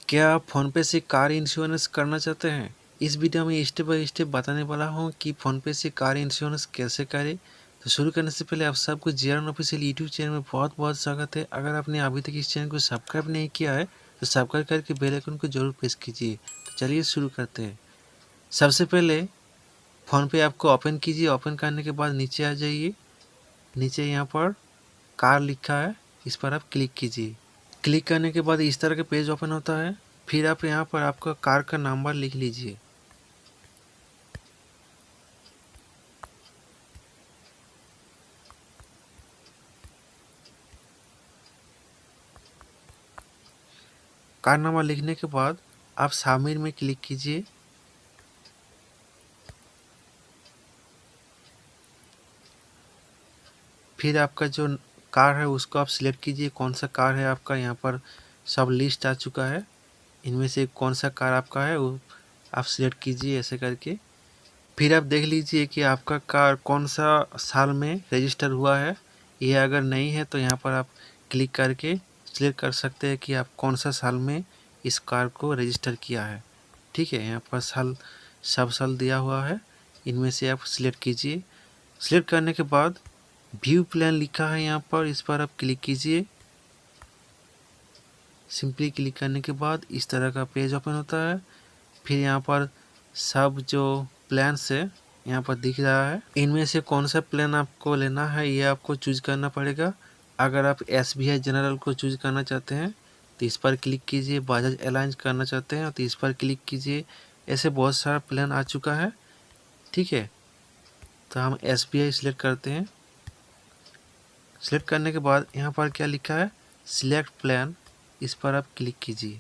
क्या आप फ़ोनपे से कार इंश्योरेंस करना चाहते हैं? इस वीडियो में स्टेप बाय स्टेप बताने वाला हूँ कि फ़ोनपे से कार इंश्योरेंस कैसे करें। तो शुरू करने से पहले आप सबको जेआरएन ऑफिशियल यूट्यूब चैनल में बहुत-बहुत स्वागत है। अगर आपने अभी तक इस चैनल को सब्सक्राइब नहीं किया है तो सब्सक्राइब करके बेल आइकन को ज़रूर प्रेस कीजिए। तो चलिए शुरू करते हैं। सबसे पहले फ़ोनपे ऐप को ओपन कीजिए। ओपन करने के बाद नीचे आ जाइए। नीचे यहाँ पर कार लिखा है, इस पर आप क्लिक कीजिए। क्लिक करने के बाद इस तरह का पेज ओपन होता है। फिर आप यहाँ पर आपका कार का नंबर लिख लीजिए। कार नंबर लिखने के बाद आप सबमिट में क्लिक कीजिए। फिर आपका जो कार है उसको आप सिलेक्ट कीजिए, कौन सा कार है आपका। यहाँ पर सब लिस्ट आ चुका है, इनमें से कौन सा कार आपका है वो आप सिलेक्ट कीजिए ऐसे करके। फिर आप देख लीजिए कि आपका कार कौन सा साल में रजिस्टर हुआ है। ये अगर नहीं है तो यहाँ पर आप क्लिक करके सिलेक्ट कर सकते हैं कि आप कौन सा साल में इस कार को रजिस्टर किया है। ठीक है, यहाँ पर सब साल दिया हुआ है, इनमें से आप सिलेक्ट कीजिए। सिलेक्ट करने के बाद व्यू प्लान लिखा है यहाँ पर, इस पर आप क्लिक कीजिए। सिंपली क्लिक करने के बाद इस तरह का पेज ओपन होता है। फिर यहाँ पर सब जो प्लान्स है यहाँ पर दिख रहा है, इनमें से कौन सा प्लान आपको लेना है ये आपको चूज करना पड़ेगा। अगर आप SBI जनरल को चूज करना चाहते हैं तो इस पर क्लिक कीजिए। बजाज अलायंस करना चाहते हैं तो इस पर क्लिक कीजिए। ऐसे बहुत सारा प्लान आ चुका है। ठीक है, तो हम SBI सिलेक्ट करते हैं। सिलेक्ट करने के बाद यहाँ पर क्या लिखा है, सिलेक्ट प्लान, इस पर आप क्लिक कीजिए।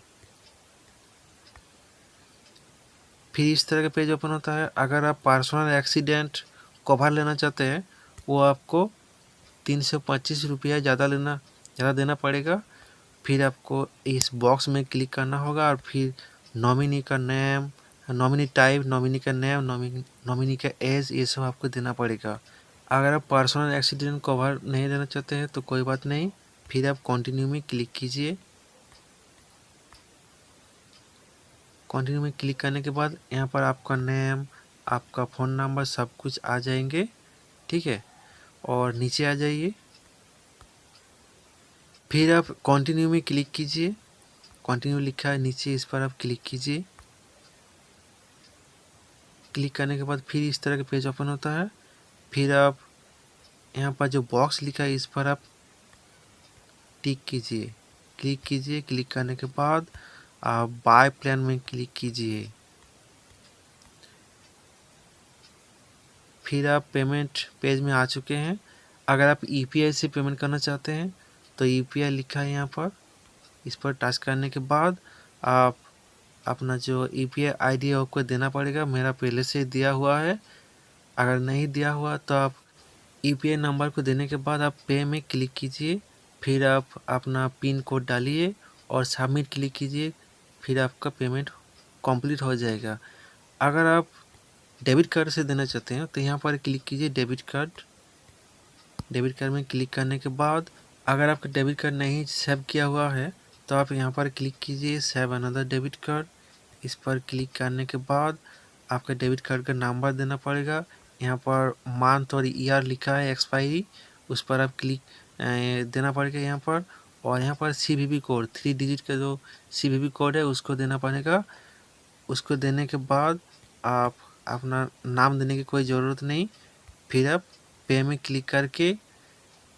फिर इस तरह का पेज ओपन होता है। अगर आप पर्सनल एक्सीडेंट कवर लेना चाहते हैं वो आपको 325 रुपया ज़्यादा देना पड़ेगा। फिर आपको इस बॉक्स में क्लिक करना होगा और फिर नॉमिनी का नेम, नॉमिनी टाइप, नॉमिनी का नेम, नॉमिनी का एज, ये सब आपको देना पड़ेगा। अगर आप पर्सनल एक्सीडेंट कवर नहीं देना चाहते हैं तो कोई बात नहीं, फिर आप कंटिन्यू में क्लिक कीजिए। कंटिन्यू में क्लिक करने के बाद यहाँ पर आपका नेम, आपका फ़ोन नंबर सब कुछ आ जाएंगे। ठीक है, और नीचे आ जाइए। फिर आप कंटिन्यू में क्लिक कीजिए। कंटिन्यू लिखा है नीचे, इस पर आप क्लिक कीजिए। क्लिक करने के बाद फिर इस तरह का पेज ओपन होता है। फिर आप यहाँ पर जो बॉक्स लिखा है इस पर आप टिक कीजिए, क्लिक कीजिए। क्लिक करने के बाद आप बाय प्लान में क्लिक कीजिए। फिर आप पेमेंट पेज में आ चुके हैं। अगर आप UPI से पेमेंट करना चाहते हैं तो UPI लिखा है यहाँ पर, इस पर टच करने के बाद आप अपना जो UPI ID है आपको देना पड़ेगा। मेरा पहले से दिया हुआ है। अगर नहीं दिया हुआ तो आप UPI नंबर को देने के बाद आप पे में क्लिक कीजिए। फिर आप अपना पिन कोड डालिए और सबमिट क्लिक कीजिए। फिर आपका पेमेंट कंप्लीट हो जाएगा। अगर आप डेबिट कार्ड से देना चाहते हैं तो यहाँ पर क्लिक कीजिए डेबिट कार्ड। डेबिट कार्ड में क्लिक करने के बाद अगर आपका डेबिट कार्ड नहीं सेव किया हुआ है तो आप यहाँ पर क्लिक कीजिए सेव अनदर डेबिट कार्ड। इस पर क्लिक करने के बाद आपका डेबिट कार्ड का नंबर देना पड़ेगा। यहाँ पर मंथ और ईयर लिखा है एक्सपायरी, उस पर आप क्लिक देना पड़ेगा यहाँ पर। और यहाँ पर CVV कोड 3 डिजिट का जो CVV कोड है उसको देना पड़ेगा। उसको देने के बाद आप अपना नाम देने की कोई ज़रूरत नहीं। फिर आप पे में क्लिक करके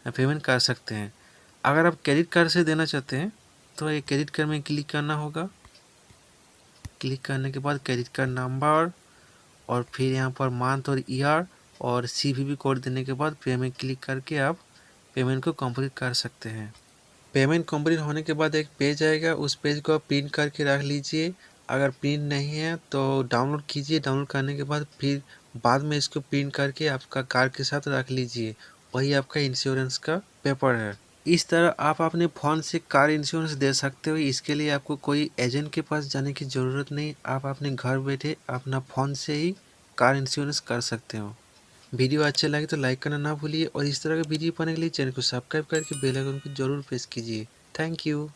पेमेंट कर सकते हैं। अगर आप क्रेडिट कार्ड से देना चाहते हैं तो ये क्रेडिट कार्ड में क्लिक करना होगा। क्लिक करने के बाद क्रेडिट कार्ड नंबर और फिर यहाँ पर मंथ और ईयर और CVV कोड देने के बाद पे में क्लिक करके आप पेमेंट को कंप्लीट कर सकते हैं। पेमेंट कंप्लीट होने के बाद एक पेज आएगा, उस पेज को आप प्रिंट करके रख लीजिए। अगर प्रिंट नहीं है तो डाउनलोड कीजिए। डाउनलोड करने के बाद फिर बाद में इसको प्रिंट करके आपका कार के साथ रख लीजिए। वही आपका इंश्योरेंस का पेपर है। इस तरह आप अपने फ़ोन से कार इंश्योरेंस दे सकते हो। इसके लिए आपको कोई एजेंट के पास जाने की ज़रूरत नहीं, आप अपने घर बैठे अपना फ़ोन से ही कार इंश्योरेंस कर सकते हो। वीडियो अच्छे लगे तो लाइक करना ना भूलिए और इस तरह का वीडियो पाने के लिए चैनल को सब्सक्राइब करके बेल आइकन को जरूर प्रेस कीजिए। Thank you.